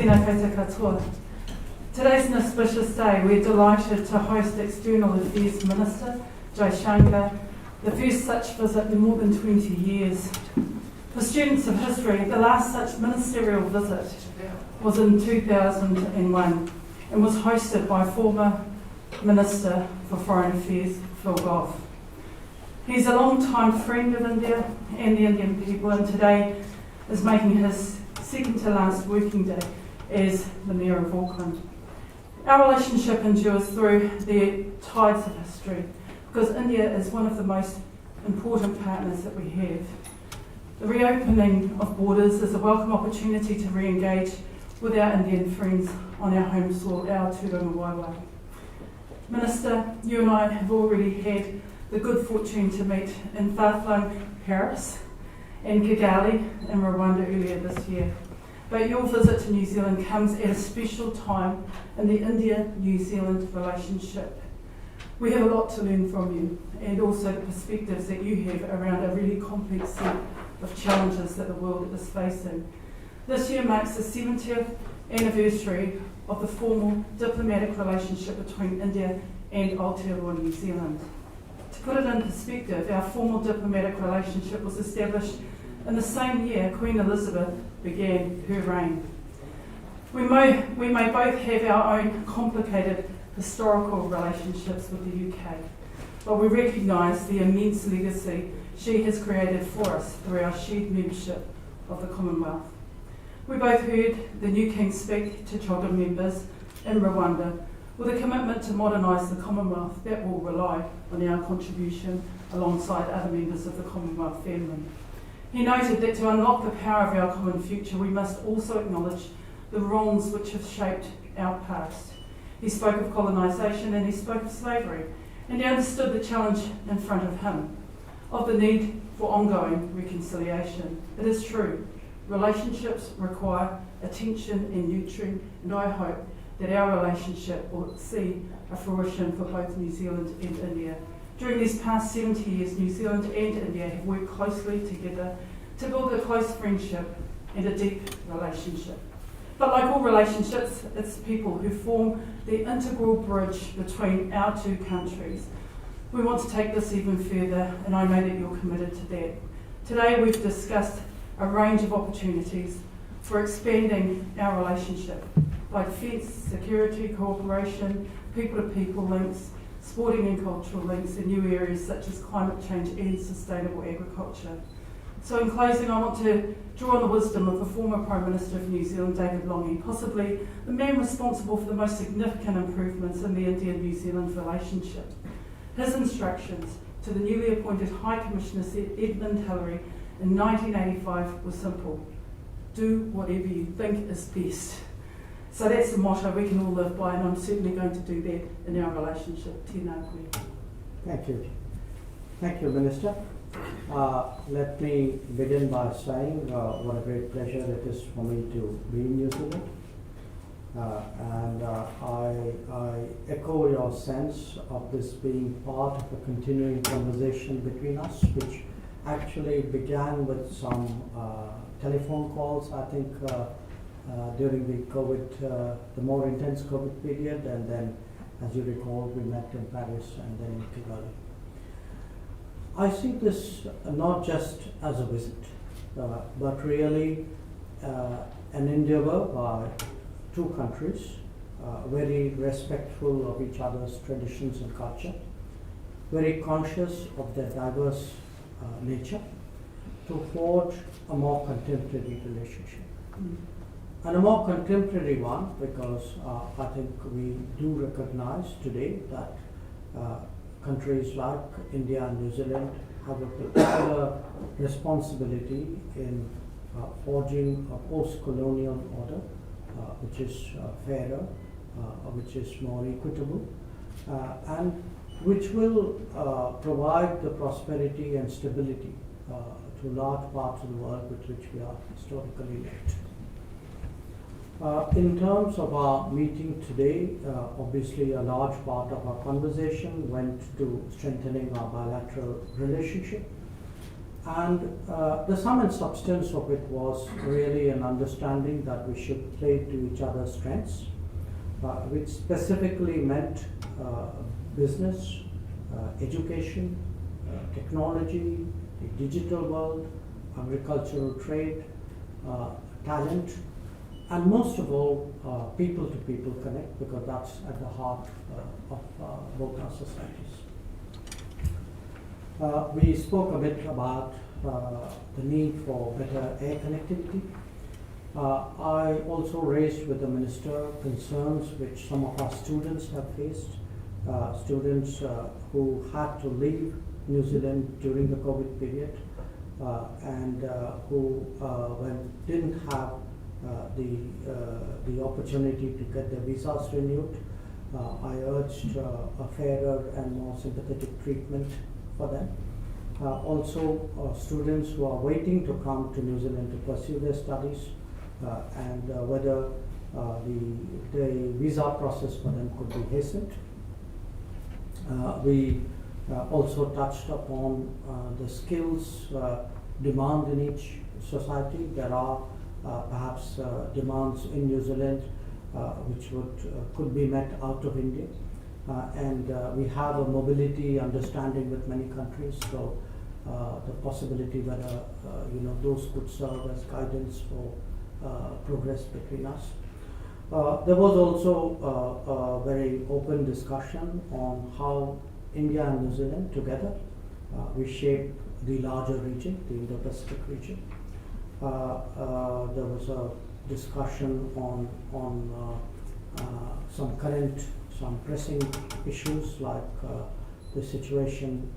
Tēnā koutou katoa. Today's an auspicious day. We're delighted to host External Affairs Minister Jaisankar, the first such visit in more than 20 years. For students of history, the last such ministerial visit was in 2001 and was hosted by former Minister for Foreign Affairs, Phil Goff. He's a long-time friend of India and the Indian people, and today is making his second to last working day as the Mayor of Auckland. Our relationship endures through the tides of history because India is one of the most important partners that we have. The reopening of borders is a welcome opportunity to re-engage with our Indian friends on our home soil, our Turunga Waiwai. Minister, you and I have already had the good fortune to meet in far-flung Paris and Kigali in Rwanda earlier this year. But your visit to New Zealand comes at a special time in the India-New Zealand relationship. We have a lot to learn from you and also the perspectives that you have around a really complex set of challenges that the world is facing. This year marks the 70th anniversary of the formal diplomatic relationship between India and Aotearoa New Zealand. To put it in perspective, our formal diplomatic relationship was established in the same year Queen Elizabeth began her reign. We may both have our own complicated historical relationships with the UK, but we recognise the immense legacy she has created for us through our shared membership of the Commonwealth. We both heard the new King speak to Children members in Rwanda with a commitment to modernise the Commonwealth that will rely on our contribution alongside other members of the Commonwealth family. He noted that to unlock the power of our common future, we must also acknowledge the wrongs which have shaped our past. He spoke of colonisation and he spoke of slavery, and he understood the challenge in front of him, of the need for ongoing reconciliation. It is true, relationships require attention and nurturing, and I hope that our relationship will see a fruition for both New Zealand and India. During these past 70 years, New Zealand and India have worked closely together to build a close friendship and a deep relationship. But like all relationships, it's people who form the integral bridge between our two countries. We want to take this even further, and I know that you're committed to that. Today we've discussed a range of opportunities for expanding our relationship, like defence, security, cooperation, people-to-people links, sporting and cultural links, and new areas such as climate change and sustainable agriculture. So in closing, I want to draw on the wisdom of the former Prime Minister of New Zealand, David Lange, possibly the man responsible for the most significant improvements in the India-New Zealand relationship. His instructions to the newly appointed High Commissioner Edmund Hillary in 1985 were simple: do whatever you think is best. So that's the motto we can all live by, and I'm certainly going to do that in our relationship. Tēnā koe. Thank you. Thank you, Minister. Let me begin by saying what a great pleasure it is for me to be in New Zealand. I echo your sense of this being part of a continuing conversation between us, which actually began with some telephone calls, I think, during the COVID, the more intense COVID period, and then, as you recall, we met in Paris and then in Kigali. I see this not just as a visit, but really an endeavor by two countries, very respectful of each other's traditions and culture, very conscious of their diverse nature, to forge a more contemporary relationship. And a more contemporary one, because I think we do recognize today that countries like India and New Zealand have a particular responsibility in forging a post-colonial order which is fairer, which is more equitable, and which will provide the prosperity and stability to large parts of the world with which we are historically linked. In terms of our meeting today, obviously a large part of our conversation went to strengthening our bilateral relationship, And the sum and substance of it was really an understanding that we should play to each other's strengths, which specifically meant business, education, technology, the digital world, agricultural trade, talent, and most of all, people-to-people connect, because that's at the heart of both our societies. We spoke a bit about the need for better air connectivity. I also raised with the Minister concerns which some of our students have faced, students who had to leave New Zealand during the COVID period and who didn't have the opportunity to get their visas renewed. I urged a fairer and more sympathetic treatment for them. Also, students who are waiting to come to New Zealand to pursue their studies and whether the visa process for them could be hastened. We also touched upon the skills demand in each society. There are perhaps demands in New Zealand which could be met out of India. And we have a mobility understanding with many countries, so the possibility whether those could serve as guidance for progress between us. There was also a very open discussion on how India and New Zealand together we shape the larger region, the Indo-Pacific region. There was a discussion on some pressing issues like the situation,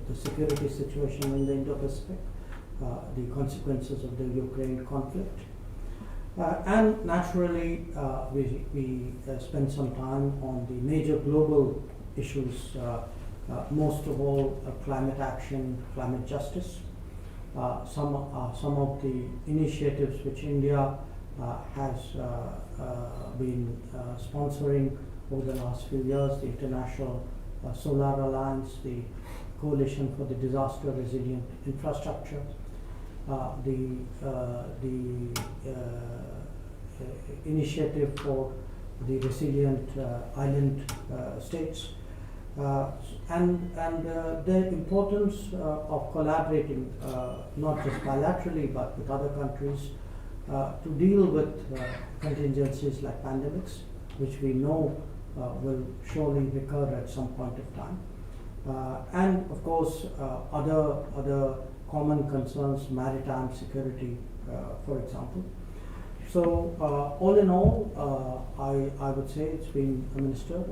the security situation in the Indo-Pacific, the consequences of the Ukraine conflict. And naturally, we spent some time on the major global issues, most of all climate action, climate justice. Some of the initiatives which India has been sponsoring over the last few years, the International Solar Alliance, the Coalition for the Disaster Resilient Infrastructure, the initiative for the resilient island states, and the importance of collaborating not just bilaterally but with other countries to deal with contingencies like pandemics, which we know will surely recur at some point of time, and of course other common concerns, maritime security, for example. So all in all, I would say it's been, Minister,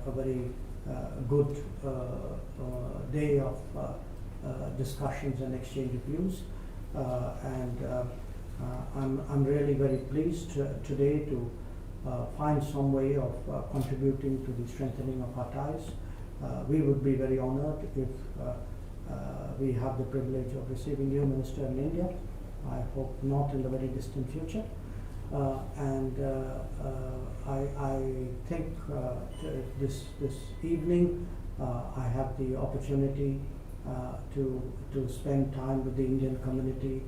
a very good day of discussions and exchange of views, and I'm really very pleased today to find some way of contributing to the strengthening of our ties. We would be very honored if we have the privilege of receiving you, Minister, in India. I hope not in the very distant future. And I think this evening I have the opportunity to spend time with the Indian community,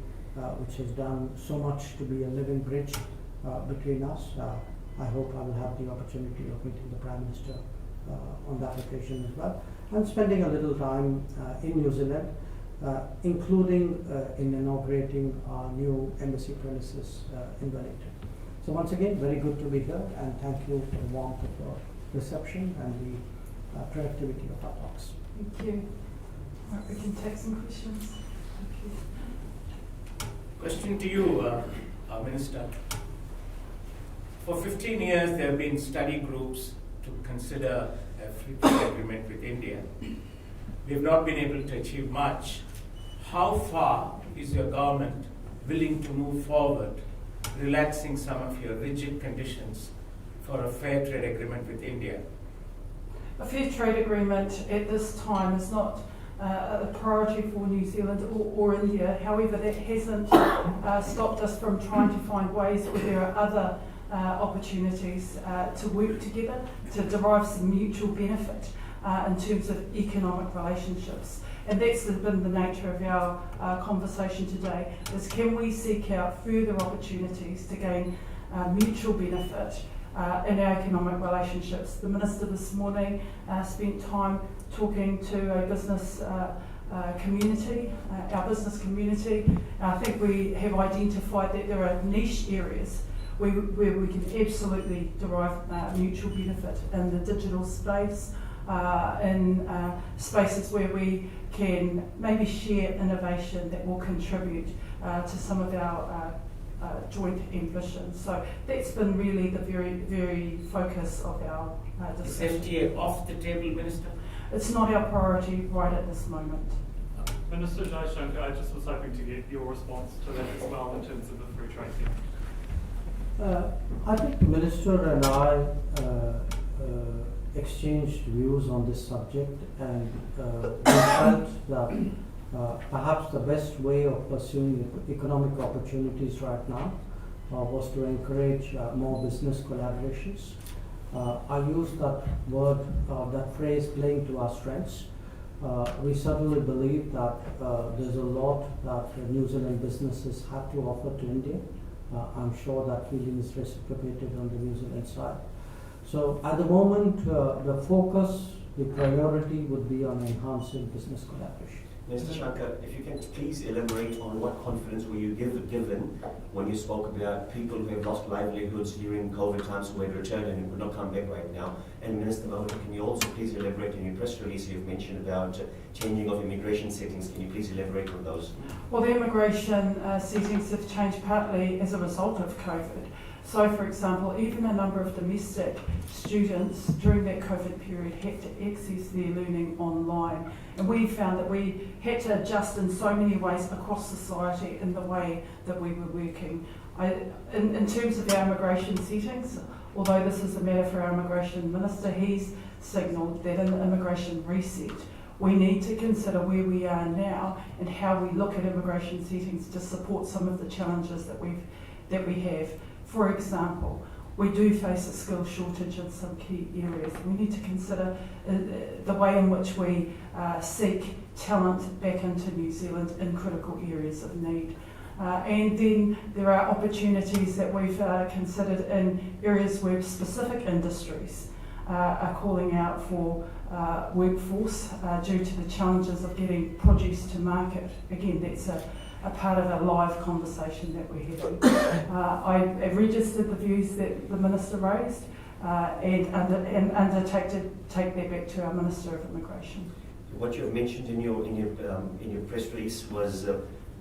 which has done so much to be a living bridge between us. I hope I will have the opportunity of meeting the Prime Minister on that occasion as well, and spending a little time in New Zealand, including in inaugurating our new embassy premises in Wellington. So once again, very good to be here, and thank you for the warmth of your reception and the productivity of our talks. Thank you. Right, we can take some questions. Thank you. Question to you, Minister. For 15 years, there have been study groups to consider a free trade agreement with India. We have not been able to achieve much. How far is your government willing to move forward, relaxing some of your rigid conditions for a fair trade agreement with India? A fair trade agreement at this time is not a priority for New Zealand or India. However, that hasn't stopped us from trying to find ways where there are other opportunities to work together to derive some mutual benefit. in terms of economic relationships. And that's been the nature of our conversation today, is can we seek out further opportunities to gain mutual benefit in our economic relationships. The Minister this morning spent time talking to a business community, our business community. I think we have identified that there are niche areas where we can absolutely derive mutual benefit in the digital space, in spaces where we can maybe share innovation that will contribute to some of our joint ambitions. So that's been really the very focus of our discussion. Is FTA off the table, Minister? It's not our priority right at this moment. Minister Jaisankar, I just was hoping to get your response to that as well in terms of the free trade deal. I think the Minister and I exchanged views on this subject, and we felt that perhaps the best way of pursuing economic opportunities right now was to encourage more business collaborations. I use that word, that phrase, playing to our strengths. We certainly believe that there's a lot that New Zealand businesses have to offer to India. I'm sure that feeling is reciprocated on the New Zealand side. So at the moment, the focus, the priority would be on enhancing business collaboration. Mr. Shankar, if you can please elaborate on what confidence were you given when you spoke about people who have lost livelihoods during COVID times who had returned and who could not come back right now. And Minister Mahuta, can you also please elaborate in your press release you've mentioned about changing of immigration settings? Can you please elaborate on those? Well, the immigration settings have changed partly as a result of COVID. So, for example, even a number of domestic students during that COVID period had to access their learning online. And we found that we had to adjust in so many ways across society in the way that we were working. In terms of our immigration settings, although this is a matter for our immigration minister, he's signalled that in the immigration reset, we need to consider where we are now and how we look at immigration settings to support some of the challenges that we have. For example, we do face a skill shortage in some key areas. We need to consider the way in which we seek talent back into New Zealand in critical areas of need. And then there are opportunities that we've considered in areas where specific industries are calling out for workforce due to the challenges of getting produce to market. Again, that's a part of a live conversation that we're having. I registered the views that the Minister raised and undertake to take that back to our Minister of Immigration. What you have mentioned in your press release was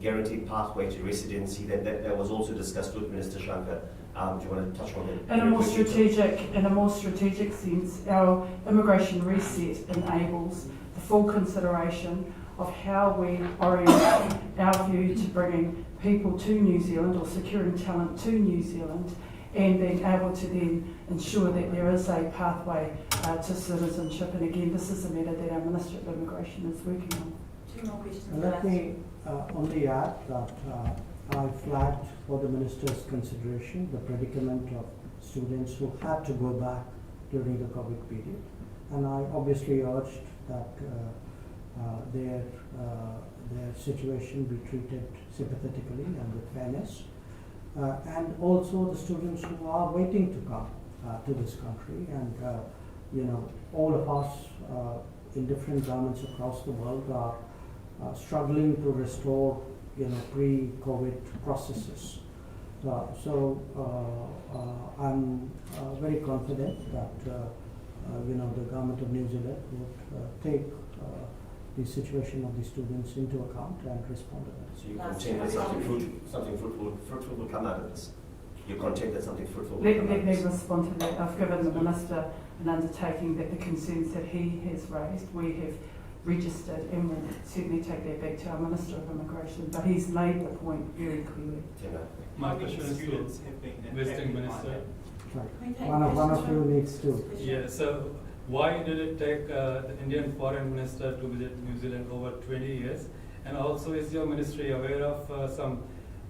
guaranteed pathway to residency. That was also discussed with Minister Shankar. Do you want to touch on that? In a more strategic sense, our immigration reset enables the full consideration of how we orient our view to bringing people to New Zealand or securing talent to New Zealand, and being able to then ensure that there is a pathway to citizenship. And again, this is a matter that our Minister of Immigration is working on. Two more questions. Let me only add that I flagged for the Minister's consideration the predicament of students who had to go back during the COVID period. And I obviously urged that their situation be treated sympathetically and with fairness. And also the students who are waiting to come to this country. And, all of us in different governments across the world are struggling to restore, pre-COVID processes. So I'm very confident that, the government of New Zealand would take the situation of the students into account and respond to that. So you're content that something fruitful will come out of this? You're content that something fruitful will Let come out of me this? respond to that. I've given the Minister an undertaking that the concerns that he has raised, we have registered, and will certainly take that back to our Minister of Immigration. But he's made the point very clearly. My question is to visiting minister. One of you needs to. Yeah, so why did it take the Indian Foreign Minister to visit New Zealand over 20 years? And also, is your ministry aware of some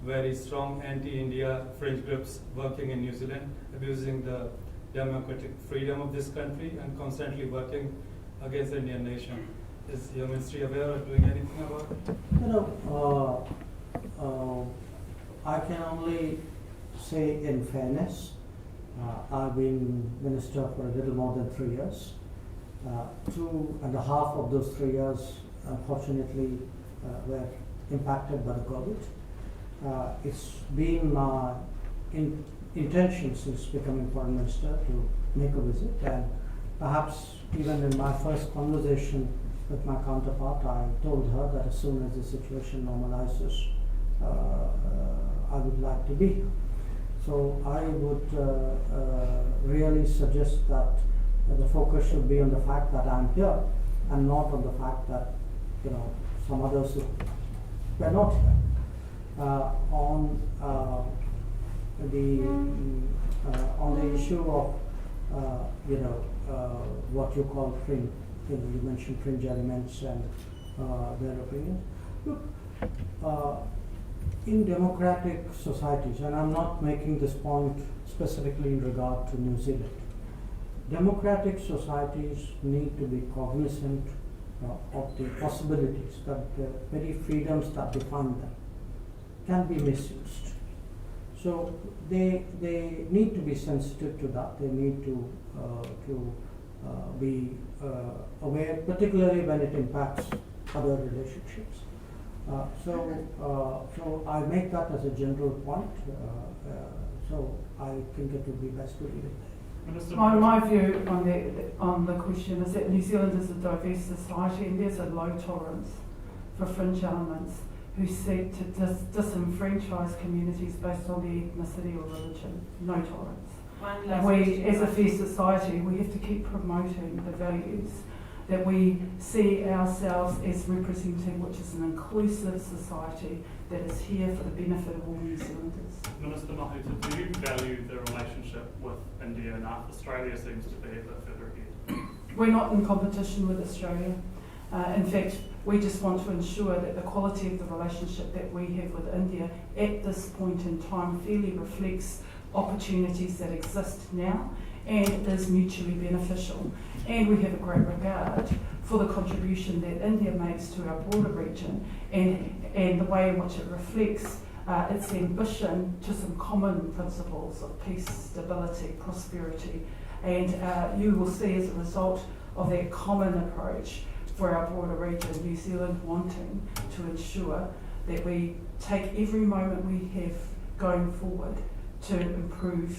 very strong anti-India fringe groups working in New Zealand, abusing the democratic freedom of this country and constantly working against the Indian nation. Is your ministry aware of doing anything about it? I can only say in fairness, I've been minister for a little more than 3 years. 2.5 of those 3 years, unfortunately, were impacted by the COVID. It's been my intention since becoming foreign minister to make a visit, and perhaps even in my first conversation with my counterpart, I told her that as soon as the situation normalizes, I would like to be here. So I would really suggest that the focus should be on the fact that I'm here and not on the fact that some others were not here. On the issue of what you call fringe, you mentioned fringe elements and their opinions. Look, in democratic societies, and I'm not making this point specifically in regard to New Zealand, democratic societies need to be cognizant of the possibilities that the very freedoms that define them can be misused. So they need to be sensitive to that. They need to be aware, particularly when it impacts other relationships. So I make that as a general point. So I think it would be best to leave it there. My view on the question is that New Zealand is a diverse society and there's a low tolerance for fringe elements who seek to disenfranchise communities based on their ethnicity or religion. No tolerance. And we, as a fair society, we have to keep promoting the values that we see ourselves as representing, which is an inclusive society that is here for the benefit of all New Zealanders. Minister Mahuta, do you value the relationship with India enough? Australia seems to be a bit further ahead. We're not in competition with Australia. In fact, we just want to ensure that the quality of the relationship that we have with India at this point in time fairly reflects opportunities that exist now and is mutually beneficial. And we have a great regard for the contribution that India makes to our broader region and the way in which it reflects its ambition to some common principles of peace, stability, prosperity. And you will see as a result of that common approach for our broader region, New Zealand wanting to ensure that we take every moment we have going forward to improve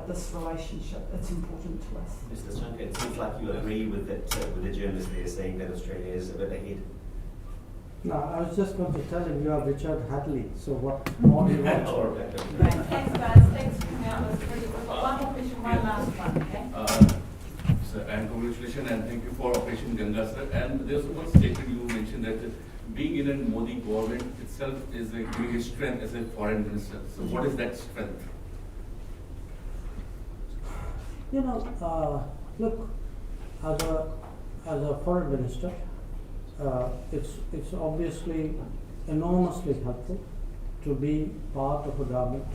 this relationship. It's important to us. Mr. Jaisankar, it seems like you agree with the journalist there saying that Australia is a bit ahead. No, I was just going to tell him you are Richard Hadley, so what more do you want? Right, thanks guys, thanks for coming out. We've got one more question, one last one, okay? Sir, and congratulations and thank you for Operation Ganga, sir. And there's one statement you mentioned that being in a Modi government itself is giving a strength as a foreign minister. So what is that strength? Look, as a foreign minister, it's obviously enormously helpful to be part of a government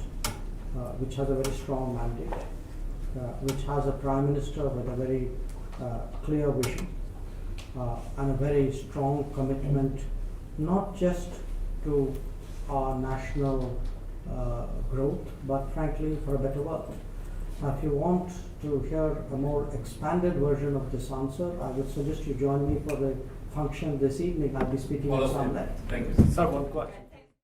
which has a very strong mandate, which has a prime minister with a very clear vision and a very strong commitment, not just to our national growth, but frankly for a better world. Now, if you want to hear a more expanded version of this answer, I would suggest you join me for the function this evening. I'll be speaking on some length. Thank you, sir. Sir, one question.